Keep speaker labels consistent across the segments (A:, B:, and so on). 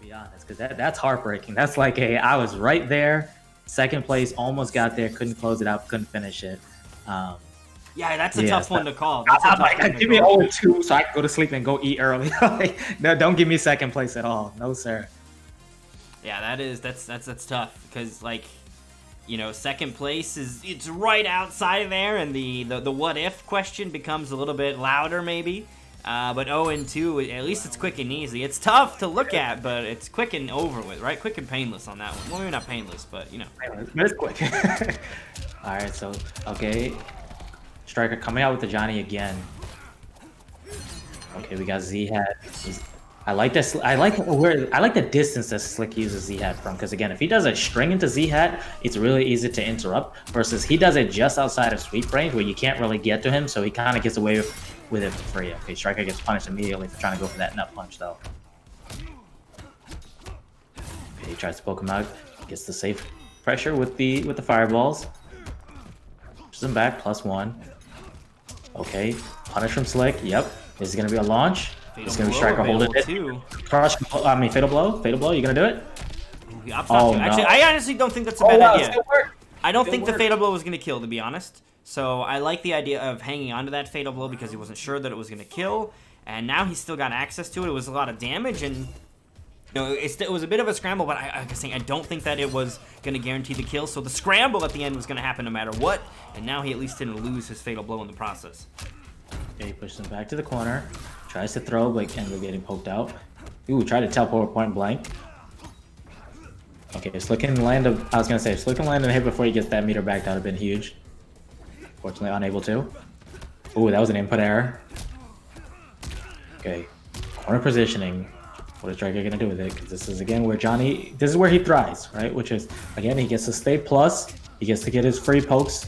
A: be honest, because that's heartbreaking. That's like I was right there, second place, almost got there, couldn't close it out, couldn't finish it.
B: Yeah, that's a tough one to call. That's
A: I'm like, give me 0-2 so I can go to sleep and go eat early. Like, no, don't give me second place at all. No, sir.
B: Yeah, that's tough because, like, you know, second place it's right outside of there, and the what if question becomes a little bit louder maybe. But 0-2, at least it's quick and easy. It's tough to look at, but it's quick and over with, right? Quick and painless on that one. Well, maybe not painless, but, you know.
A: But it's quick. All right, so, okay. Stryker coming out with the Johnny again. Okay, we got Z-Hat. I like this. I like the distance that Slick uses Z-Hat from, because again, if he does a string into Z-Hat, it's really easy to interrupt, versus he does it just outside of sweep range where you can't really get to him, so he kind of gets away with it for free. Okay, Stryker gets punished immediately for trying to go for that nut punch, though. Okay, he tries to poke him out, gets the safe pressure with the fireballs. Pushes him back, +1. Okay, punish from Slick. Yep, this is gonna be a launch. It's gonna be Stryker holding it. Crush, I mean, fatal blow. Fatal blow. You gonna do it?
B: Oh, no. Actually, I honestly don't think that's a bad idea. I don't think the fatal blow was gonna kill, to be honest. So I like the idea of hanging on to that fatal blow because he wasn't sure that it was gonna kill, and now he's still got access to it. It was a lot of damage, and you know, it was a bit of a scramble. But I don't think that it was gonna guarantee the kill. So the scramble at the end was gonna happen no matter what, and now he at least didn't lose his fatal blow in the process.
A: Okay, he pushes him back to the corner. Tries to throw, but ends up getting poked out. Ooh, tried to teleport point blank. Okay, Slick can land I was gonna say, if Slick can land a hit before he gets that meter back, that would have been huge. Fortunately, unable to. Ooh, that was an input error. Okay, corner positioning. What is Stryker gonna do with it? Because this is again where this is where he thrives, right? Which is, again, he gets to stay plus. He gets to get his free pokes.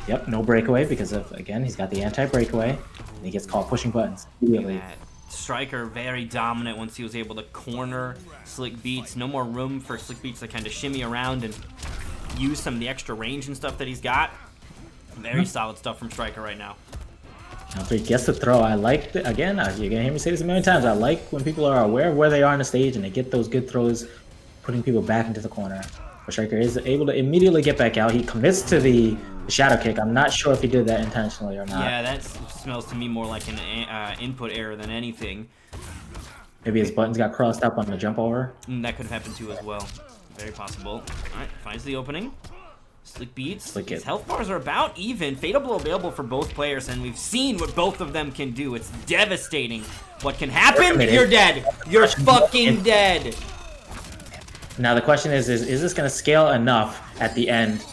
A: Yep, no breakaway because of, again, he's got the anti-breakaway. And he gets caught pushing buttons immediately.
B: Stryker very dominant once he was able to corner SlikBeatz. No more room for SlikBeatz to kind of shimmy around and use some of the extra range and stuff that he's got. Very solid stuff from Stryker right now.
A: After he gets the throw, I like, again, you're gonna hear me say this a million times, I like when people are aware of where they are on the stage and they get those good throws, putting people back into the corner. But Stryker is able to immediately get back out. He commits to the shadow kick. I'm not sure if he did that intentionally or not.
B: Yeah, that smells to me more like an input error than anything.
A: Maybe his buttons got crossed up on the jump over.
B: That could have happened too as well. Very possible. All right, finds the opening. SlikBeatz. His health bars are about even. Fatal blow available for both players, and we've seen what both of them can do. It's devastating. What can happen? You're dead. You're fucking dead.
A: Now the question is this going to scale enough at the end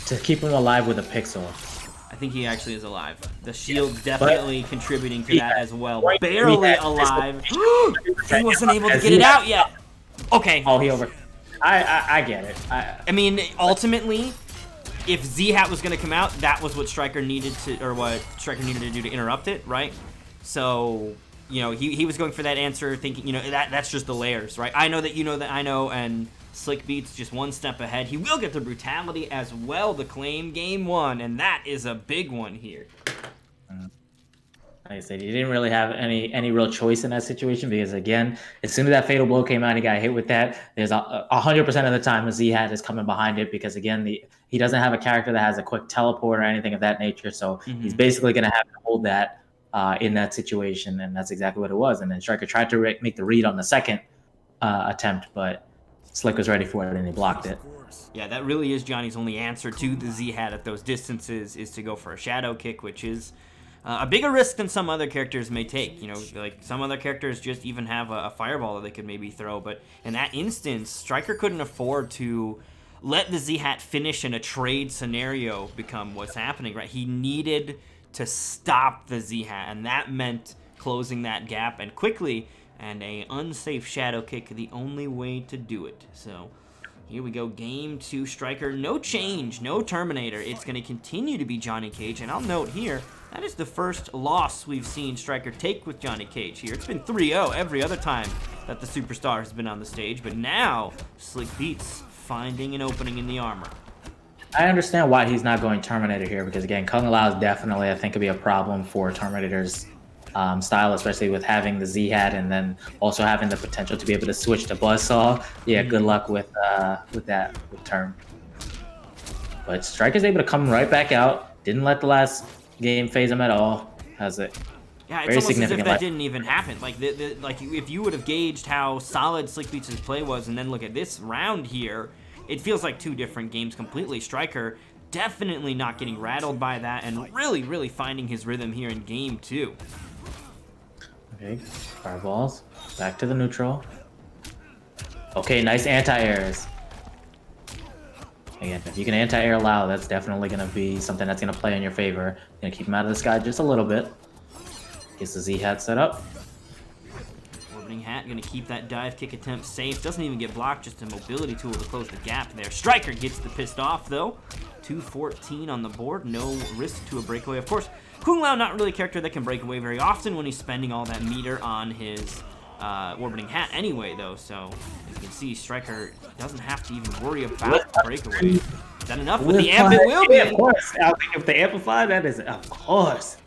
A: to keep him alive with a pixel?
B: I think he actually is alive. The shield definitely contributing to that as well. Barely alive. He wasn't able to get it out yet. Okay.
A: Oh, he over. I get it.
B: I mean, ultimately, if Z-Hat was going to come out, that was what Stryker needed to, or what Stryker needed to do to interrupt it, right? So, you know, he was going for that answer, thinking, you know, that's just the layers, right? I know that you know that I know, and SlikBeatz just one step ahead. He will get the brutality as well to claim game one, and that is a big one here.
A: Like I said, he didn't really have any real choice in that situation because, again, as soon as that fatal blow came out, he got hit with that. There's 100% of the time a Z-Hat is coming behind it because, again, he doesn't have a character that has a quick teleport or anything of that nature. So he's basically going to have to hold that in that situation, and that's exactly what it was. And then Stryker tried to make the read on the second attempt, but Slick was ready for it and he blocked it.
B: Yeah, that really is Johnny's only answer to the Z-Hat at those distances, is to go for a shadow kick, which is a bigger risk than some other characters may take. You know, like some other characters just even have a fireball that they could maybe throw, but in that instance, Stryker couldn't afford to let the Z-Hat finish in a trade scenario become what's happening, right? He needed to stop the Z-Hat, and that meant closing that gap and quickly, and a unsafe shadow kick the only way to do it. So here we go, game two. Stryker, no change, no Terminator. It's going to continue to be Johnny Cage, and I'll note here, that is the first loss we've seen Stryker take with Johnny Cage here. It's been 3-0 every other time that the superstar has been on the stage, but now SlikBeatz finding an opening in the armor.
A: I understand why he's not going Terminator here because, again, Kung Lao is definitely, I think, could be a problem for Terminator's style, especially with having the Z hat and then also having the potential to be able to switch to Buzzsaw. Yeah, good luck with that with term. But Stryker's able to come right back out. Didn't let the last game phase him at all. Has it?
B: Yeah, it's
A: Very
B: almost as if
A: significant
B: that
A: life.
B: didn't even happen. Like, like if you would have gauged how solid SlikBeatz' play was, and then look at this round here, it feels like two different games completely. Stryker definitely not getting rattled by that, and really, really finding his rhythm here in game 2.
A: Okay, fireballs. Back to the neutral. Okay, nice anti-airs. Again, if you can anti-air Lao, that's definitely going to be something that's going to play in your favor. Going to keep him out of the sky just a little bit. Gets the Z hat set up.
B: Orbiting hat gonna keep that dive kick attempt safe. Doesn't even get blocked, just a mobility tool to close the gap there. Stryker gets the pissed off though. 214 on the board, no risk to a breakaway. Of course, Kung Lao not really a character that can break away very often when he's spending all that meter on his orbiting hat anyway though. So as you can see, Stryker doesn't have to even worry about breakaway. Is that enough? With the amp, it will be.
A: Yeah, of course. I think if the amplify, that is, of course.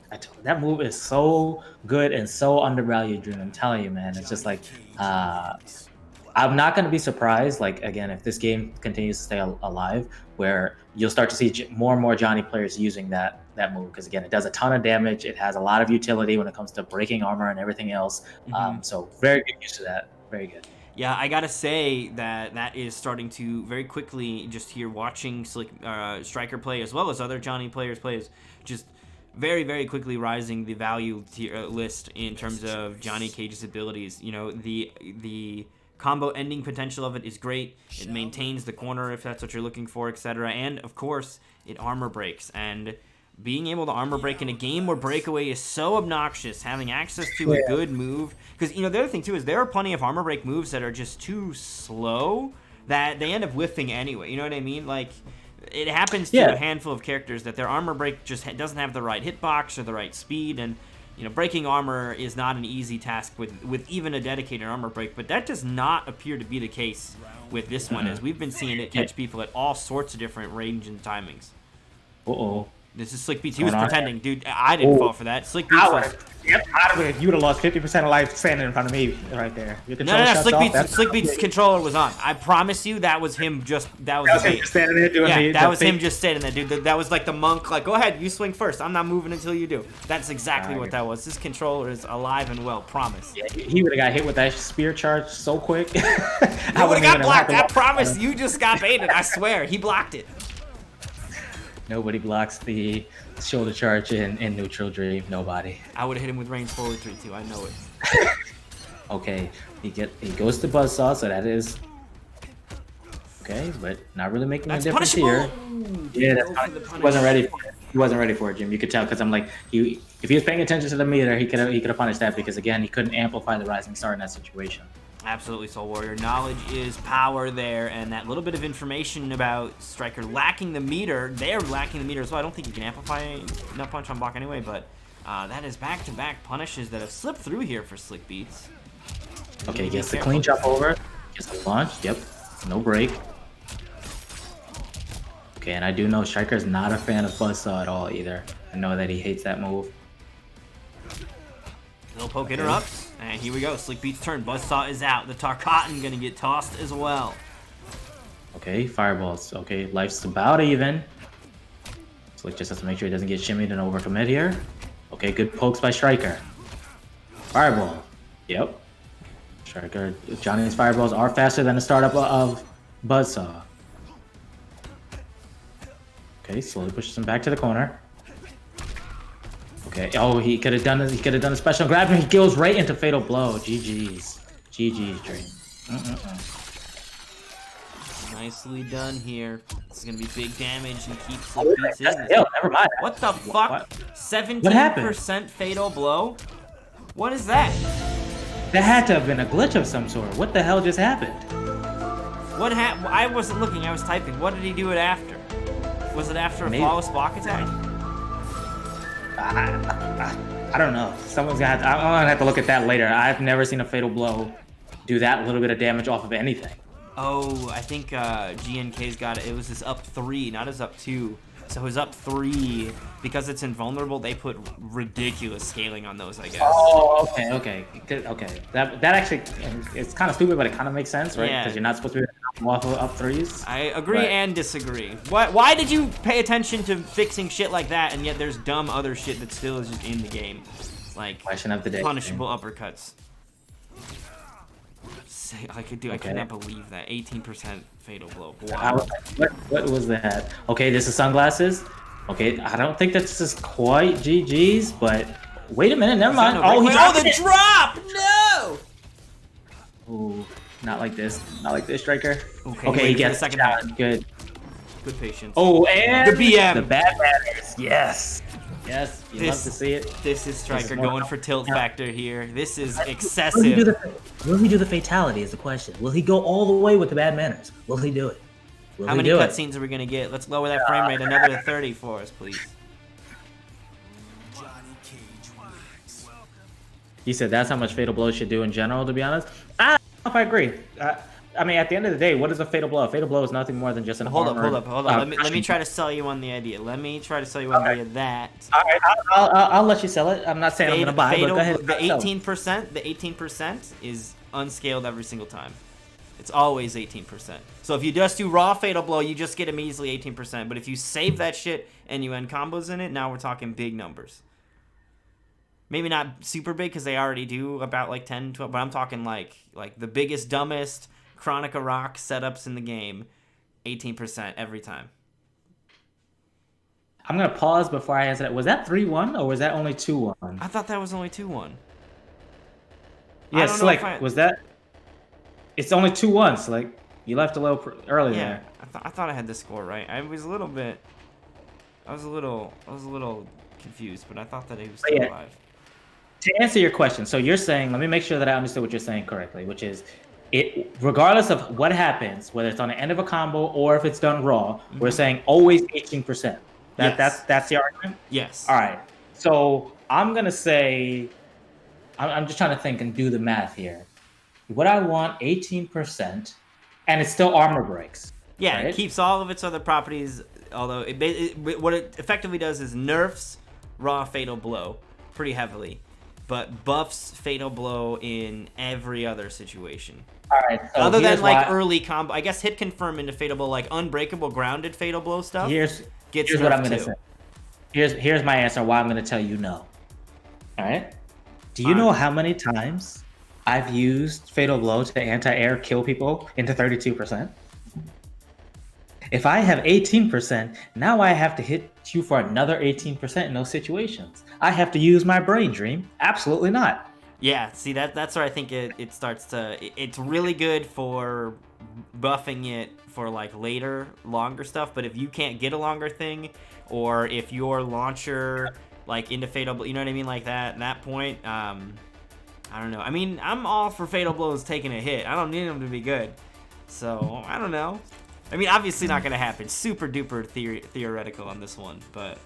A: That move is so good and so undervalued, Drew. I'm telling you, man. It's just like, I'm not going to be surprised, like, again, if this game continues to stay alive, where you'll start to see more and more Johnny players using that move. Because, again, it does a ton of damage. It has a lot of utility when it comes to breaking armor and everything else. So very good use of that. Very good.
B: Yeah, I gotta say that is starting to very quickly, just here watching Stryker play as well as other Johnny players play, is just very, very quickly rising the value tier list in terms of Johnny Cage's abilities. You know, the combo ending potential of it is great. It maintains the corner if that's what you're looking for, etc. And of course, it armor breaks. And being able to armor break in a game where breakaway is so obnoxious, having access to a good move, because you know the other thing too is there are plenty of armor break moves that are just too slow that they end up whiffing anyway. You know what I mean? Like, it happens to a handful of characters that their armor break just doesn't have the right hitbox or the right speed, and you know, breaking armor is not an easy task with even a dedicated armor break. But that does not appear to be the case with this one, as we've been seeing it catch people at all sorts of different range and timings. This is SlikBeatz. He was pretending, dude. I didn't fall for that. SlikBeatz was.
A: Yep, I would have. You would have lost 50% of life standing in front of me right there. Your
B: No. SlikBeatz' controller was on. I promise you, that was him. That was him just
A: standing there doing
B: that was him just standing there, dude. That was like the monk. Like, go ahead, you swing first. I'm not moving until you do. That's exactly what that was. This controller is alive and well. Promise.
A: Yeah, he would have got hit with that spear charge so quick.
B: I would have got blocked. I promise. You just got baited. I swear. He blocked it.
A: Nobody blocks the shoulder charge in neutral, Dream. Nobody.
B: I would have hit him with range forward 3-2. I know it.
A: Okay, he goes to Buzzsaw, so that is okay, but not really making a difference here. Yeah, he wasn't ready for it. He wasn't ready for it, Jim. You could tell, because I'm like, if he was paying attention to the meter, he could have punished that, because again, he couldn't amplify the rising star in that situation.
B: Absolutely, Soul Warrior. Knowledge is power there, and that little bit of information about Stryker lacking the meter, they're lacking the meter as well. I don't think you can amplify enough punch on block anyway, but that is back-to-back punishes that have slipped through here for SlikBeatz.
A: Okay, gets the clean jump over, gets the launch, yep, no break. Okay, and I do know Stryker is not a fan of Buzzsaw at all either. I know that he hates that move.
B: Little poke interrupts. And here we go, SlikBeatz' turn. Buzzsaw is out. The Tarkatan gonna get tossed as well.
A: Okay, fireballs. Okay, life's about even. Slik just has to make sure he doesn't get shimmied and overcommit here. Okay, good pokes by Stryker. Fireball. Yep. Stryker, Johnny's fireballs are faster than the startup of Buzzsaw. Okay, slowly pushes him back to the corner. Okay. Oh, he could have done a special grab, and he goes right into fatal blow. GG's. GG's, Dream.
B: Nicely done here. This is gonna be big damage and keep SlikBeatz in.
A: Never mind.
B: What the fuck? 17% fatal blow? What is that?
A: That had to have been a glitch of some sort. What the hell just happened?
B: What happened? I wasn't looking. I was typing. What did he do it after? Was it after a flawless block attack?
A: I don't know. I'm gonna have to look at that later. I've never seen a fatal blow do that little bit of damage off of anything.
B: Oh, I think GNK's got it. It was his up 3, not his up 2. So he's up 3. Because it's invulnerable, they put ridiculous scaling on those, I guess.
A: Oh, okay. That actually, it's kind of stupid, but it kind of makes sense, right?
B: Yeah.
A: Because you're not supposed to be off of up 3s.
B: I agree and disagree. Why did you pay attention to fixing shit like that, and yet there's dumb other shit that still is just in the game? Like,
A: Question of the day.
B: punishable uppercuts. I cannot believe that. 18% fatal blow. Wow.
A: What was that? Okay, this is sunglasses. Okay, I don't think this is quite GG's, but wait a minute, never mind.
B: Oh, the drop! No!
A: Ooh, not like this. Not like this, Stryker.
B: Okay,
A: he gets
B: the second
A: challenge.
B: half.
A: Good.
B: Good patience.
A: Oh, and
B: the BM.
A: The bad manners. Yes. Yes, you love to see it.
B: This is Stryker going for tilt factor here. This is excessive.
C: Will he do the fatality is the question. Will he go all the way with the bad manners? Will he do it?
B: How many cutscenes are we going to get? Let's lower that frame rate another 30 for us, please.
A: You said that's how much Fatal Blow should do in general, to be honest. I don't know if I agree. I mean, at the end of the day, what is a Fatal Blow? A Fatal Blow is nothing more than just an
B: Hold up. Let me try to sell you on the idea. That.
A: All right, I'll let you sell it. I'm not saying I'm gonna buy, but go ahead.
B: The 18% is unscaled every single time. It's always 18%. So if you just do raw Fatal Blow, you just get a measly 18%. But if you save that shit and you end combos in it, now we're talking big numbers. Maybe not super big because they already do about like 10, 12, but I'm talking like the biggest, dumbest Chronica Rock setups in the game, 18% every time.
A: I'm going to pause before I answer that. Was that 3-1 or was that only 2-1?
B: I thought that was only 2-1.
A: Yeah, Slick, was that... It's only 2-1, Slick. You left a little early there.
B: I thought I had the score right. I was a little confused, but I thought that he was still alive.
A: To answer your question, so you're saying, let me make sure that I understood what you're saying correctly, which is, regardless of what happens, whether it's on the end of a combo or if it's done raw, we're saying always 18%. That's the argument?
B: Yes.
A: All right. So I'm going to say, I'm just trying to think and do the math here. What I want, 18%, and it's still armor breaks.
B: Yeah,
A: right?
B: It keeps all of its other properties, although what it effectively does is nerfs raw Fatal Blow pretty heavily, but buffs Fatal Blow in every other situation.
A: All right. So
B: other than like early combo, I guess hit confirm into Fatal Blow, like unbreakable grounded Fatal Blow stuff.
A: Here's what I'm gonna say. Here's my answer. Why I'm gonna tell you no. All right. Do you know how many times I've used Fatal Blow to anti-air kill people into 32%? If I have 18%, now I have to hit you for another 18% in those situations. I have to use my brain, Dream. Absolutely not.
B: Yeah, see, that's where I think it starts to... It's really good for buffing it for like later, longer stuff, but if you can't get a longer thing, or if your launcher like into Fatal Blow, you know what I mean, like that, at that point, I don't know. I mean, I'm all for Fatal Blows taking a hit. I don't need them to be good. So, I don't know. I mean, obviously not going to happen. Super duper theoretical on this one, but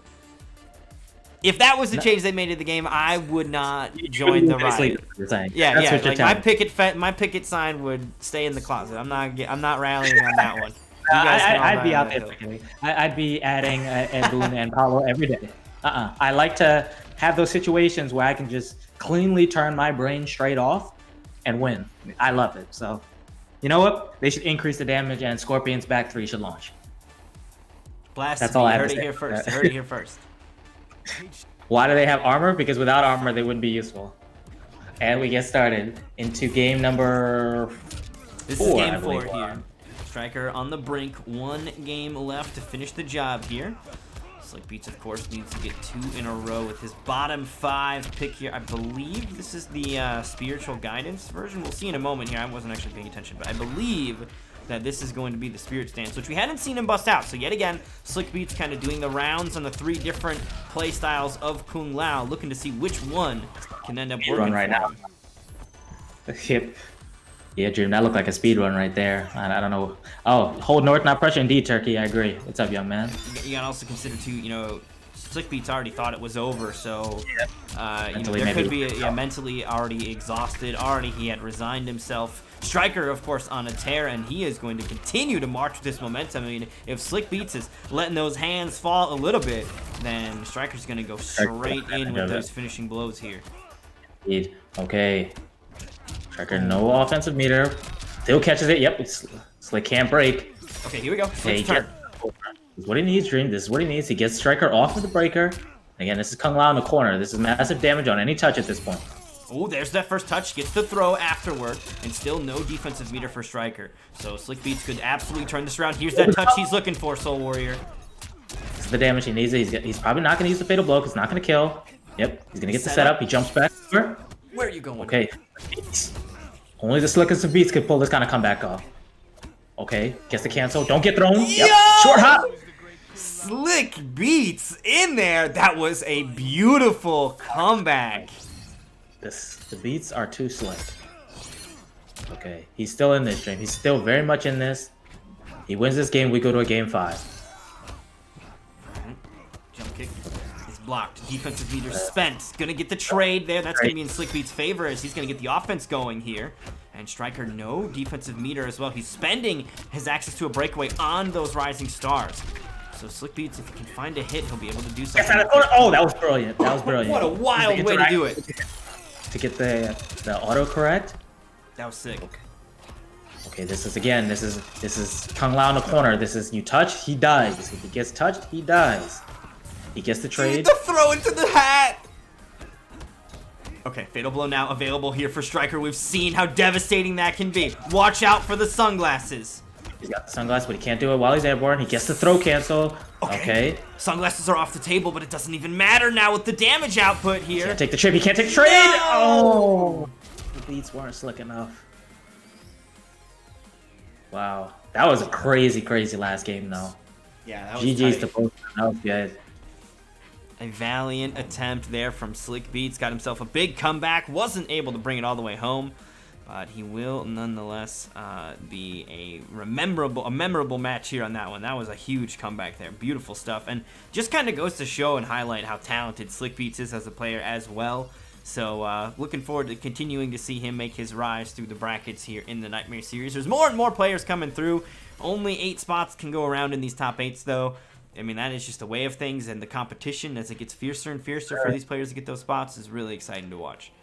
B: if that was the change they made to the game, I would not join the riot. Yeah, like my picket sign would stay in the closet. I'm not rallying on that one.
A: I'd be out there. I'd be adding Ed Boon and Paulo every day. I like to have those situations where I can just cleanly turn my brain straight off and win. I love it. So, you know what? They should increase the damage, and Scorpion's back 3 should launch.
B: Blast! That's all I heard it here first. I heard it here first.
A: Why do they have armor? Because without armor, they wouldn't be useful. And we get started into game number 4.
B: This is game 4 here. Stryker on the brink. 1 game left to finish the job here. SlikBeatz, of course, needs to get 2 in a row with his bottom 5 pick here. I believe this is the spiritual guidance version. We'll see in a moment here. I wasn't actually paying attention, but I believe that this is going to be the spirit stance, which we hadn't seen him bust out. So yet again, SlikBeatz kind of doing the rounds on the 3 different play styles of Kung Lao, looking to see which one can end up working
A: right now. Yep. Yeah, Dream, that looked like a speed run right there. I don't know. Oh, hold north, not pressure. Indeed, Turkey. I agree. What's up, young man?
B: You gotta also consider too, you know, SlikBeatz already thought it was over, so you know, there could be mentally already exhausted. Already he had resigned himself Stryker, of course, on a tear, and he is going to continue to march with this momentum. I mean, if SlikBeatz is letting those hands fall a little bit, then Stryker's going to go straight in with those finishing blows here.
A: Okay. Stryker, no offensive meter. Still catches it. Yep, Slik can't break.
B: Okay, here we go. Slik's turn.
A: This is what he needs, Dream. This is what he needs. He gets Stryker off of the breaker. Again, this is Kung Lao in the corner. This is massive damage on any touch at this point.
B: Oh, there's that first touch. Gets the throw afterward, and still no defensive meter for Stryker. So SlikBeatz could absolutely turn this around. Here's that touch he's looking for, Soul Warrior.
A: This is the damage he needs. He's probably not going to use the fatal blow because it's not going to kill. Yep, he's going to get the setup. He jumps back.
B: Where are you going?
A: Okay. Only the slickest of beats could pull this kind of comeback off. Okay, gets the cancel. Don't get thrown. Yep. Short hop.
B: SlikBeatz in there. That was a beautiful comeback.
A: The beats are too slick. Okay, he's still in this, Dream. He's still very much in this. He wins this game, we go to a game 5.
B: Jump kick is blocked. Defensive meter spent. Gonna get the trade there. That's gonna be in SlikBeatz' favor as he's gonna get the offense going here. And Stryker, no defensive meter as well. He's spending his access to a breakaway on those rising stars. So SlikBeatz, if he can find a hit, he'll be able to do something.
A: Oh, that was brilliant. That was brilliant.
B: What a wild way to do it.
A: To get the auto correct.
B: That was sick.
A: Okay, this is Kung Lao in the corner. This is you touch, he dies. If he gets touched, he dies. He gets the trade.
B: The throw into the hat. Okay, fatal blow now available here for Stryker. We've seen how devastating that can be. Watch out for the sunglasses.
A: He's got the sunglasses, but he can't do it while he's airborne. He gets the throw cancel. Okay.
B: Sunglasses are off the table, but it doesn't even matter now with the damage output here.
A: He can't take the trip. He can't take the trade.
B: No!
A: Oh, the beats weren't slick enough. Wow, that was a crazy last game, though.
B: Yeah, that was
A: GG's
B: tight.
A: to both. That was good.
B: A valiant attempt there from SlikBeatz. Got himself a big comeback. Wasn't able to bring it all the way home, but he will nonetheless be a memorable match here on that one. That was a huge comeback there. Beautiful stuff, and just kind of goes to show and highlight how talented SlikBeatz is as a player as well. So looking forward to continuing to see him make his rise through the brackets here in the Nightmare Series. There's more and more players coming through. Only 8 spots can go around in these top 8s, though. I mean, that is just a way of things, and the competition as it gets fiercer and fiercer for these players to get those spots is really exciting to watch.